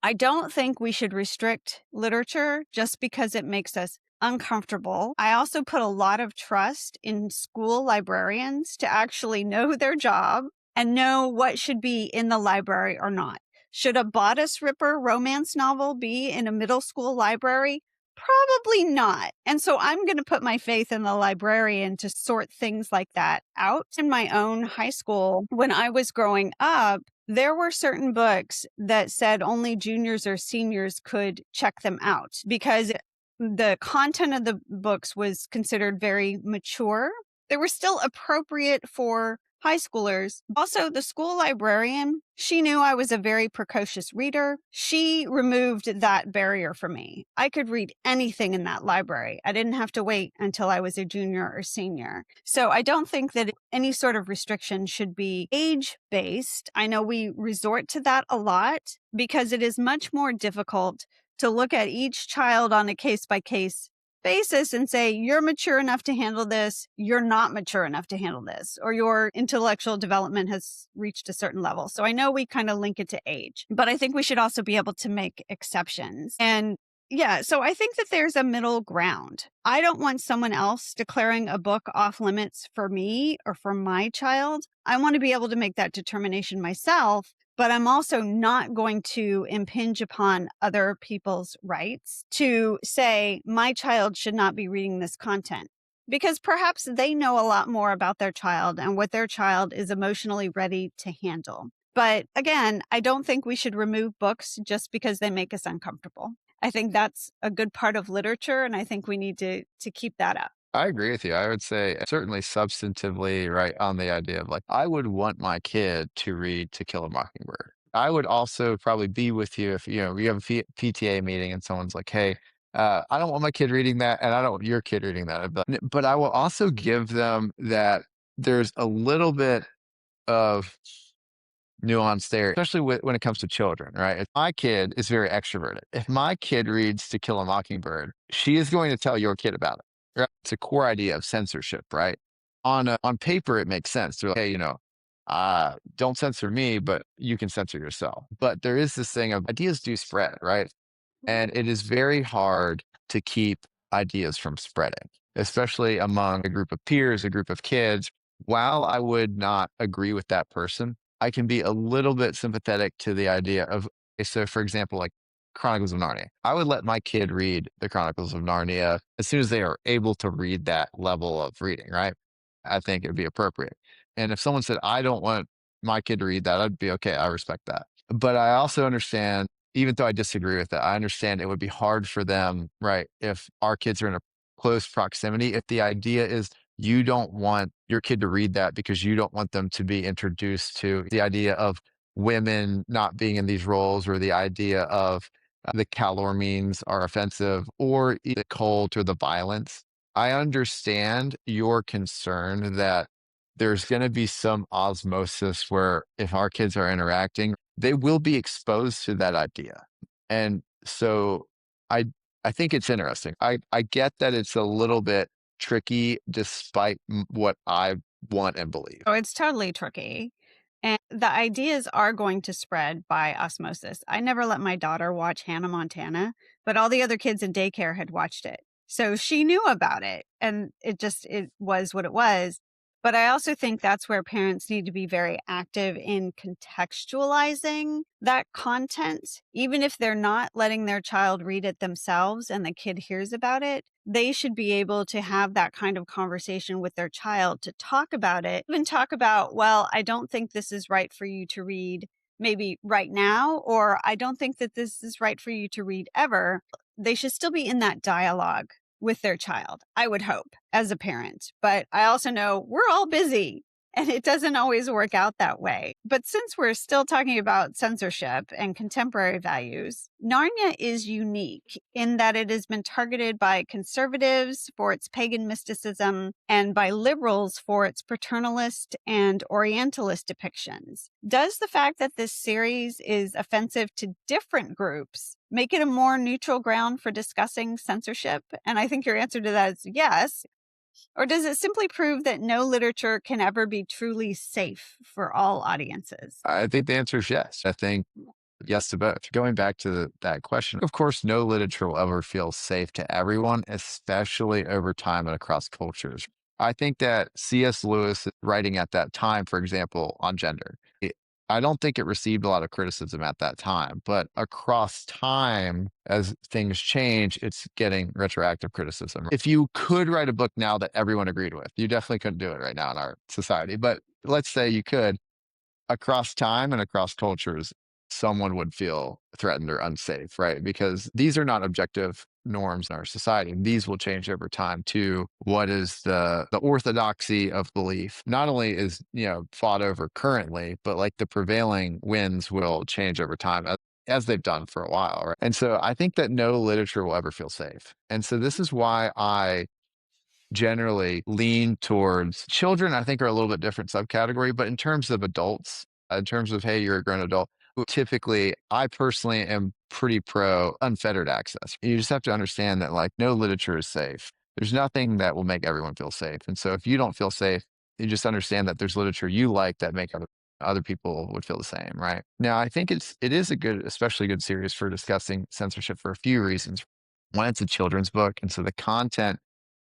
I don't think we should restrict literature just because it makes us uncomfortable. I also put a lot of trust in school librarians to actually know their job and know what should be in the library or not. Should a bodice ripper romance novel be in a middle school library? Probably not. And so I'm going to put my faith in the librarian to sort things like that out. In my own high school, when I was growing up, there were certain books that said only juniors or seniors could check them out because the content of the books was considered very mature. They were still appropriate for high schoolers. Also, the school librarian, she knew I was a very precocious reader. She removed that barrier for me. I could read anything in that library. I didn't have to wait until I was a junior or senior. So I don't think that any sort of restriction should be age-based. I know we resort to that a lot because it is much more difficult to look at each child on a case-by-case basis and say, you're mature enough to handle this, you're not mature enough to handle this, or your intellectual development has reached a certain level. So I know we kind of link it to age, but I think we should also be able to make exceptions. And yeah, so I think that there's a middle ground. I don't want someone else declaring a book off limits for me or for my child. I want to be able to make that determination myself. But I'm also not going to impinge upon other people's rights to say my child should not be reading this content because perhaps they know a lot more about their child and what their child is emotionally ready to handle. But again, I don't think we should remove books just because they make us uncomfortable. I think that's a good part of literature, and I think we need to keep that up. I agree with you. I would say certainly substantively right on the idea of like, I would want my kid to read To Kill a Mockingbird. I would also probably be with you if, you have a PTA meeting and someone's like, hey, I don't want my kid reading that, and I don't want your kid reading that. But I will also give them that there's a little bit of nuance there, especially when it comes to children, right? If my kid is very extroverted, if my kid reads To Kill a Mockingbird, she is going to tell your kid about it. Right? It's a core idea of censorship, right? On paper, it makes sense. They're like, hey, don't censor me, but you can censor yourself. But there is this thing of ideas do spread, right? And it is very hard to keep ideas from spreading, especially among a group of peers, a group of kids. While I would not agree with that person, I can be a little bit sympathetic to the idea of, so for example, like Chronicles of Narnia. I would let my kid read the Chronicles of Narnia as soon as they are able to read that level of reading, right? I think it would be appropriate. And if someone said, I don't want my kid to read that, I'd be okay. I respect that. But I also understand, even though I disagree with that, I understand it would be hard for them, right? If our kids are in a close proximity, if the idea is you don't want your kid to read that because you don't want them to be introduced to the idea of women not being in these roles, or the idea of the calormenes are offensive, or the cult or the violence. I understand your concern that there's going to be some osmosis where if our kids are interacting, they will be exposed to that idea. And so I I think it's interesting. I get that it's a little bit tricky despite what I want and believe. Oh, it's totally tricky. And the ideas are going to spread by osmosis. I never let my daughter watch Hannah Montana, but all the other kids in daycare had watched it. So she knew about it, and it was what it was. But I also think that's where parents need to be very active in contextualizing that content. Even if they're not letting their child read it themselves and the kid hears about it, they should be able to have that kind of conversation with their child to talk about it, even talk about, well, I don't think this is right for you to read maybe right now, or I don't think that this is right for you to read ever. They should still be in that dialogue with their child, I would hope, as a parent. But I also know we're all busy and it doesn't always work out that way. But since we're still talking about censorship and contemporary values, Narnia is unique in that it has been targeted by conservatives for its pagan mysticism and by liberals for its paternalist and orientalist depictions. Does the fact that this series is offensive to different groups make it a more neutral ground for discussing censorship? And I think your answer to that is yes. Or does it simply prove that no literature can ever be truly safe for all audiences? I think the answer is yes. I think yes to both. Going back to that question, of course, no literature will ever feel safe to everyone, especially over time and across cultures. I think that C.S. Lewis writing at that time, for example, on gender, I don't think it received a lot of criticism at that time, but across time, as things change, it's getting retroactive criticism. If you could write a book now that everyone agreed with, you definitely couldn't do it right now in our society. But let's say you could, across time and across cultures, someone would feel threatened or unsafe, right? Because these are not objective norms in our society. These will change over time to what is the orthodoxy of belief. Not only is, fought over currently, but like the prevailing winds will change over time as they've done for a while, right? And so I think that no literature will ever feel safe. And so this is why I generally lean towards children. I think are a little bit different subcategory, but in terms of adults, in terms of, hey, you're a grown adult, typically, I personally am pretty pro unfettered access. You just have to understand that like no literature is safe. There's nothing that will make everyone feel safe. And so if you don't feel safe, you just understand that there's literature you like that make other people would feel the same, right? Now, I think it is a good, especially good series for discussing censorship for a few reasons. One, it's a children's book, and so the content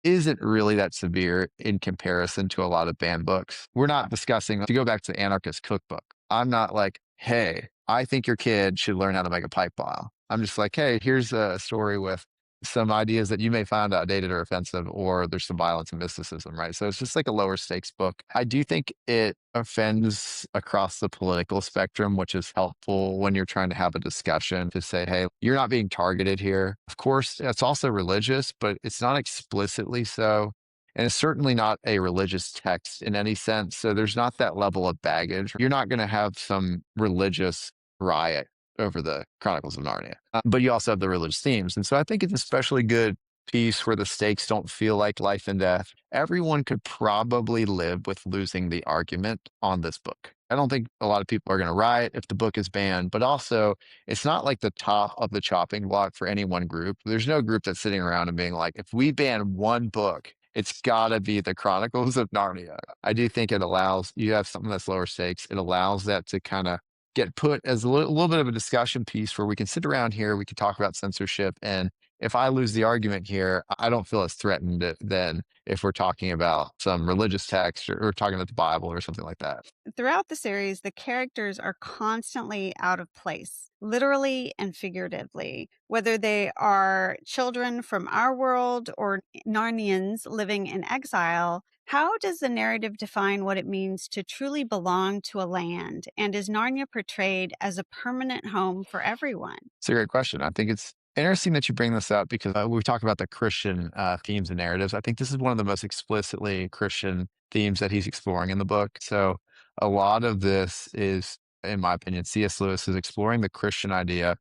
isn't really that severe in comparison to a lot of banned books. We're not discussing, to go back to the anarchist cookbook, I'm not like, hey, I think your kid should learn how to make a pipe bomb. I'm just like, hey, here's a story with some ideas that you may find outdated or offensive, or there's some violence and mysticism, right? So it's just like a lower stakes book. I do think it offends across the political spectrum, which is helpful when you're trying to have a discussion to say, hey, you're not being targeted here. Of course, it's also religious, but it's not explicitly so. And it's certainly not a religious text in any sense. So there's not that level of baggage. You're not going to have some religious riot over the Chronicles of Narnia. But you also have the religious themes. And so I think it's especially good piece where the stakes don't feel like life and death. Everyone could probably live with losing the argument on this book. I don't think a lot of people are going to riot if the book is banned, but also it's not like the top of the chopping block for any one group. There's no group that's sitting around and being like, if we ban one book, it's got to be the Chronicles of Narnia. I do think it allows you have something that's lower stakes. It allows that to kind of get put as a little bit of a discussion piece where we can sit around here, we can talk about censorship. And if I lose the argument here, I don't feel as threatened than if we're talking about some religious text or talking about the Bible or something like that. Throughout the series, the characters are constantly out of place, literally and figuratively, whether they are children from our world or Narnians living in exile. How does the narrative define what it means to truly belong to a land? And is Narnia portrayed as a permanent home for everyone? It's a great question. I think it's Interesting that you bring this up because we talk about the Christian themes and narratives. I think this is one of the most explicitly Christian themes that he's exploring in the book. So a lot of this is, in my opinion, C.S. Lewis is exploring the Christian idea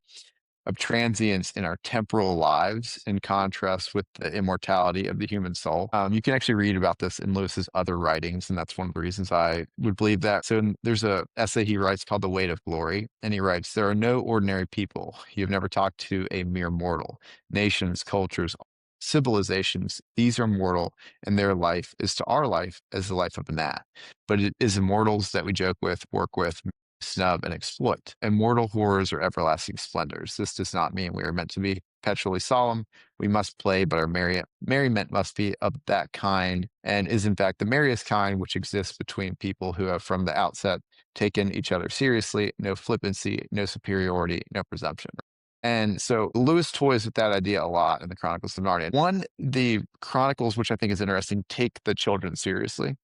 of transience in our temporal lives in contrast with the immortality of the human soul. You can actually read about this in Lewis's other writings, and that's one of the reasons I would believe that. So there's a essay he writes called The Weight of Glory, and he writes, "There are no ordinary people. You've never talked to a mere mortal. Nations, cultures, civilizations, these are mortal, and their life is to our life as the life of a gnat. But it is immortals that we joke with, work with, snub, and exploit. Immortal horrors or everlasting splendors. This does not mean we are meant to be perpetually solemn. We must play, but our merriment must be of that kind, and is in fact the merriest kind which exists between people who have from the outset taken each other seriously, no flippancy, no superiority, no presumption." And so Lewis toys with that idea a lot in the Chronicles of Narnia. One, the Chronicles, which I think is interesting, take the children seriously.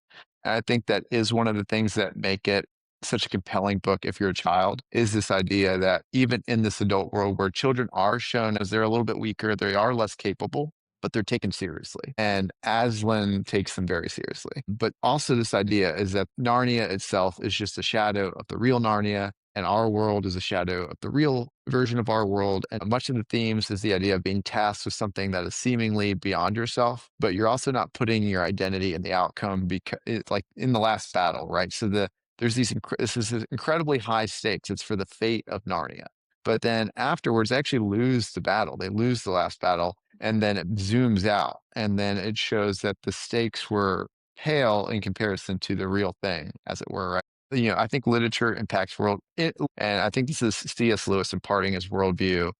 And I think that is one of the things that make it such a compelling book if you're a child, is this idea that even in this adult world where children are shown as they're a little bit weaker, they are less capable, but they're taken seriously. And Aslan takes them very seriously. But also this idea is that Narnia itself is just a shadow of the real Narnia, and our world is a shadow of the real version of our world. And much of the themes is the idea of being tasked with something that is seemingly beyond yourself, but you're also not putting your identity in the outcome, because it's like in the last battle, right? So there's this is incredibly high stakes. It's for the fate of Narnia. But then afterwards, they actually lose the battle. They lose the last battle, and then it zooms out, and then it shows that the stakes were pale in comparison to the real thing, as it were, right? I think literature impacts and I think this is C.S. Lewis imparting his worldview,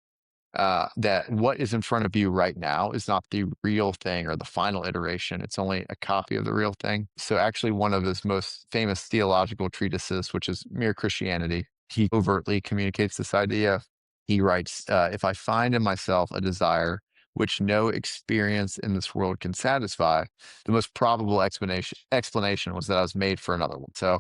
that what is in front of you right now is not the real thing or the final iteration. It's only a copy of the real thing. So actually one of his most famous theological treatises, which is Mere Christianity, he overtly communicates this idea. He writes, "If I find in myself a desire which no experience in this world can satisfy, the most probable explanation was that I was made for another one." So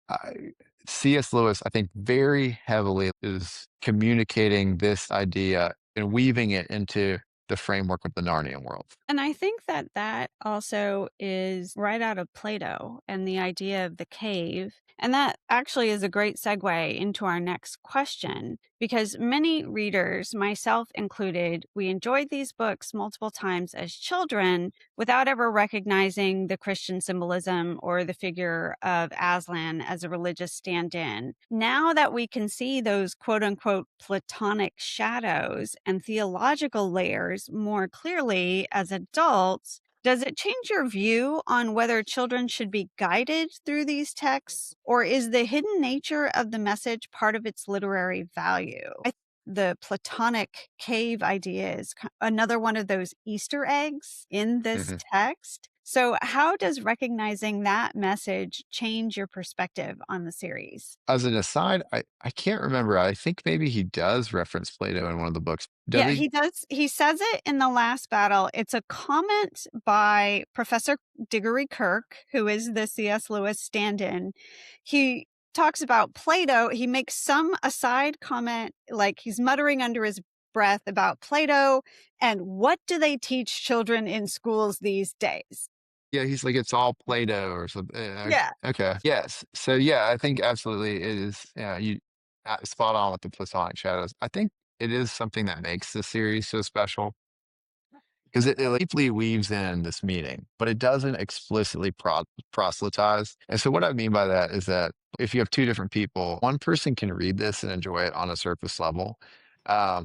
I C.S. Lewis, I think, very heavily is communicating this idea and weaving it into the framework of the Narnian world. And I think that that also is right out of Plato and the idea of the cave. And that actually is a great segue into our next question, because many readers, myself included, we enjoyed these books multiple times as children without ever recognizing the Christian symbolism or the figure of Aslan as a religious stand-in. Now that we can see those quote unquote Platonic shadows and theological layers more clearly as adults, does it change your view on whether children should be guided through these texts, or is the hidden nature of the message part of its literary value? The Platonic cave idea is another one of those Easter eggs in this text. So, how does recognizing that message change your perspective on the series? As an aside, I can't remember. I think maybe he does reference Plato in one of the books. Does Yeah, he? he does. He says it in the last battle. It's a comment by Professor Diggory Kirk, who is the C.S. Lewis stand-in. He talks about Plato. He makes some aside comment, like he's muttering under his breath about Plato and what do they teach children in schools these days? Yeah, he's like, it's all Plato or something. Yeah. Okay. Yes. So yeah, I think absolutely it is. Yeah, you spot on with the Platonic shadows. I think it is something that makes the series so special because it deeply weaves in this meaning, but it doesn't explicitly proselytize. And so what I mean by that is that if you have two different people, one person can read this and enjoy it on a surface level,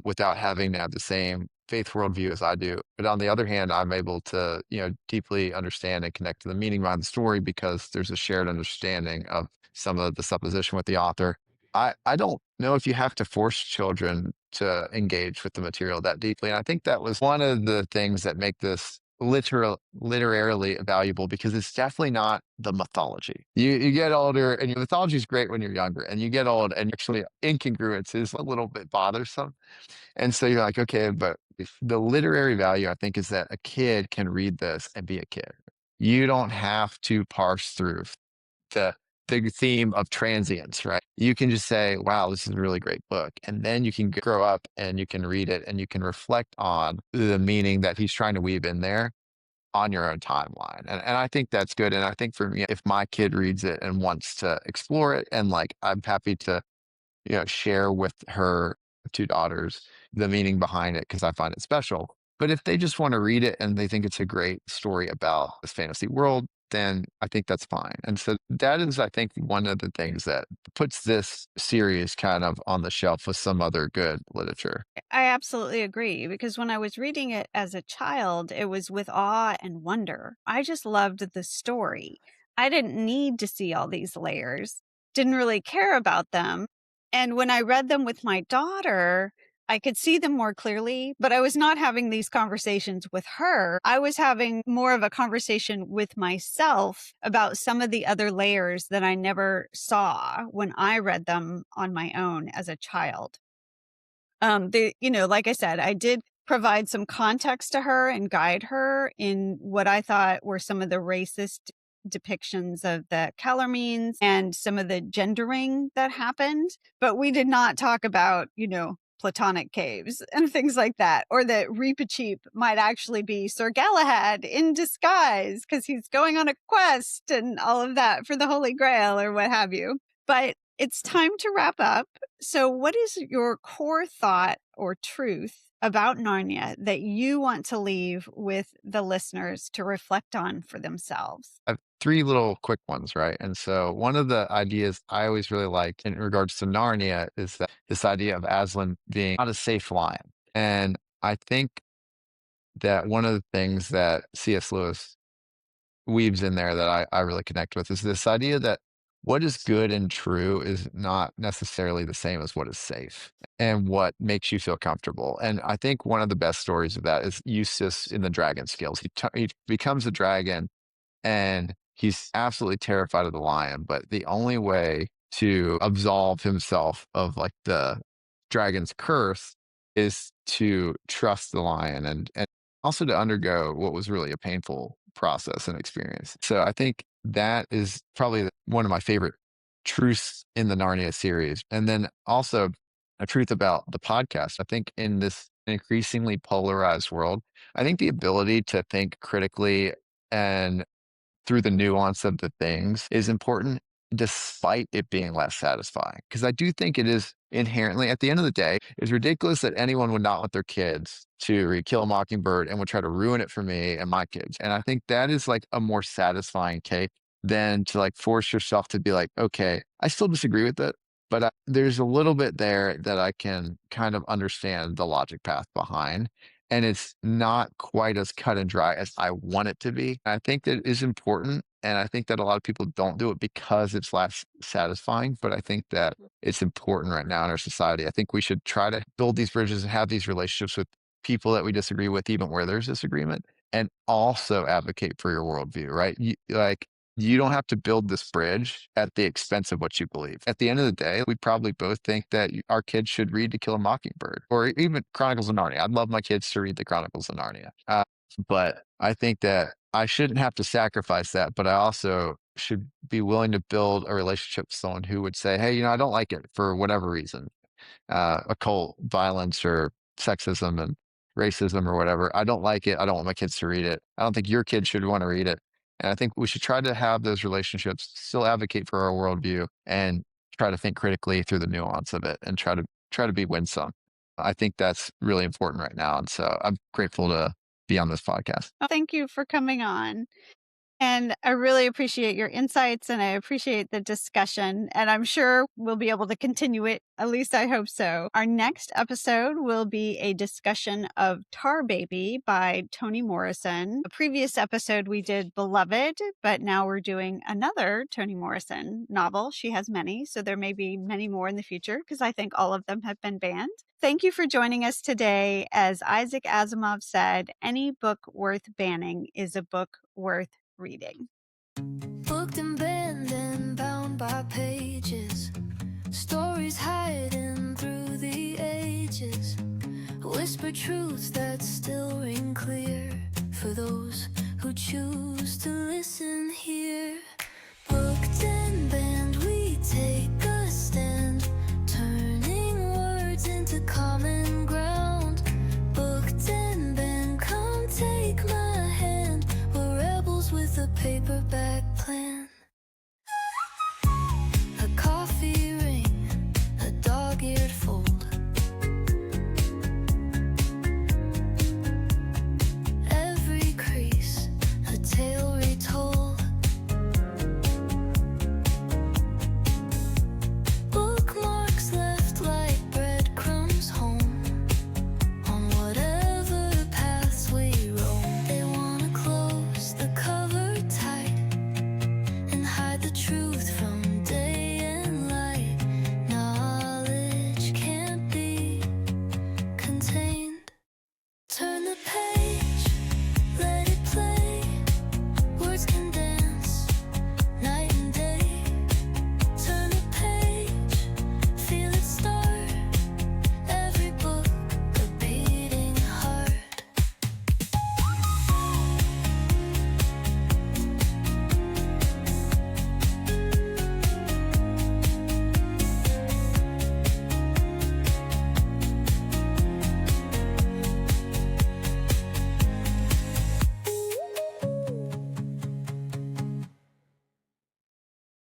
without having to have the same faith worldview as I do. But on the other hand, I'm able to, deeply understand and connect to the meaning behind the story because there's a shared understanding of some of the supposition with the author. I don't know if you have to force children to engage with the material that deeply. And I think that was one of the things that make this literarily valuable because it's definitely not the mythology. You get older and your mythology is great when you're younger, and you get old and actually incongruence is a little bit bothersome. And so you're like, okay, but if the literary value, I think, is that a kid can read this and be a kid. You don't have to parse through the the theme of transience, right? You can just say, wow, this is a really great book. And then you can grow up and you can read it and you can reflect on the meaning that he's trying to weave in there on your own timeline. And I think that's good. And I think for me, if my kid reads it and wants to explore it, and like I'm happy to, share with her two daughters the meaning behind it because I find it special. But if they just want to read it and they think it's a great story about this fantasy world, then I think that's fine. And so that is, I think, one of the things that puts this series kind of on the shelf with some other good literature. I absolutely agree because when I was reading it as a child, it was with awe and wonder. I just loved the story. I didn't need to see all these layers, didn't really care about them. And when I read them with my daughter, I could see them more clearly, but I was not having these conversations with her. I was having more of a conversation with myself about some of the other layers that I never saw when I read them on my own as a child. Like I said, I did provide some context to her and guide her in what I thought were some of the racist depictions of the Calormenes and some of the gendering that happened. But we did not talk about, Platonic caves and things like that, or that Reepicheep might actually be Sir Galahad in disguise because he's going on a quest and all of that for the Holy Grail or what have you. But it's time to wrap up. So what is your core thought or truth about Narnia that you want to leave with the listeners to reflect on for themselves? I have three little quick ones, right? And so one of the ideas I always really like in regards to Narnia is that this idea of Aslan being not a safe lion. And I think that one of the things that C.S. Lewis weaves in there that I really connect with is this idea that what is good and true is not necessarily the same as what is safe and what makes you feel comfortable. And I think one of the best stories of that is Eustace in the Dragon Skills. He becomes a dragon and he's absolutely terrified of the lion, but the only way to absolve himself of like the dragon's curse is to trust the lion and also to undergo what was really a painful process and experience. So I think that is probably one of my favorite truths in the Narnia series. And then also a truth about the podcast. I think in this increasingly polarized world, I think the ability to think critically and through the nuance of the things is important despite it being less satisfying. Because I do think it is inherently, at the end of the day, it's ridiculous that anyone would not want their kids to read Kill a Mockingbird and would try to ruin it for me and my kids. And I think that is like a more satisfying take than to like force yourself to be like, okay, I still disagree with it, but there's a little bit there that I can kind of understand the logic path behind. And it's not quite as cut and dry as I want it to be. I think that is important. And I think that a lot of people don't do it because it's less satisfying. But I think that it's important right now in our society. I think we should try to build these bridges and have these relationships with people that we disagree with, even where there's disagreement, and also advocate for your worldview, right? You don't have to build this bridge at the expense of what you believe. At the end of the day, we probably both think that our kids should read To Kill a Mockingbird or even Chronicles of Narnia. I'd love my kids to read the Chronicles of Narnia. But I think that I shouldn't have to sacrifice that, but I also should be willing to build a relationship with someone who would say, hey, I don't like it for whatever reason, occult violence or sexism and racism or whatever. I don't like it. I don't want my kids to read it. I don't think your kids should want to read it. And I think we should try to have those relationships, still advocate for our worldview and try to think critically through the nuance of it and try to be winsome. I think that's really important right now. And so I'm grateful to be on this podcast. Thank you for coming on. And I really appreciate your insights and I appreciate the discussion. And I'm sure we'll be able to continue it. At least I hope so. Our next episode will be a discussion of Tar Baby by Toni Morrison. A previous episode we did Beloved, but now we're doing another Toni Morrison novel. She has many, so there may be many more in the future because I think all of them have been banned. Thank you for joining us today. As Isaac Asimov said, any book worth banning is a book worth reading. Booked and banned and bound by pages, stories hiding through the ages, whisper truths that still ring clear for those who choose to listen here. Booked and banned. paperback.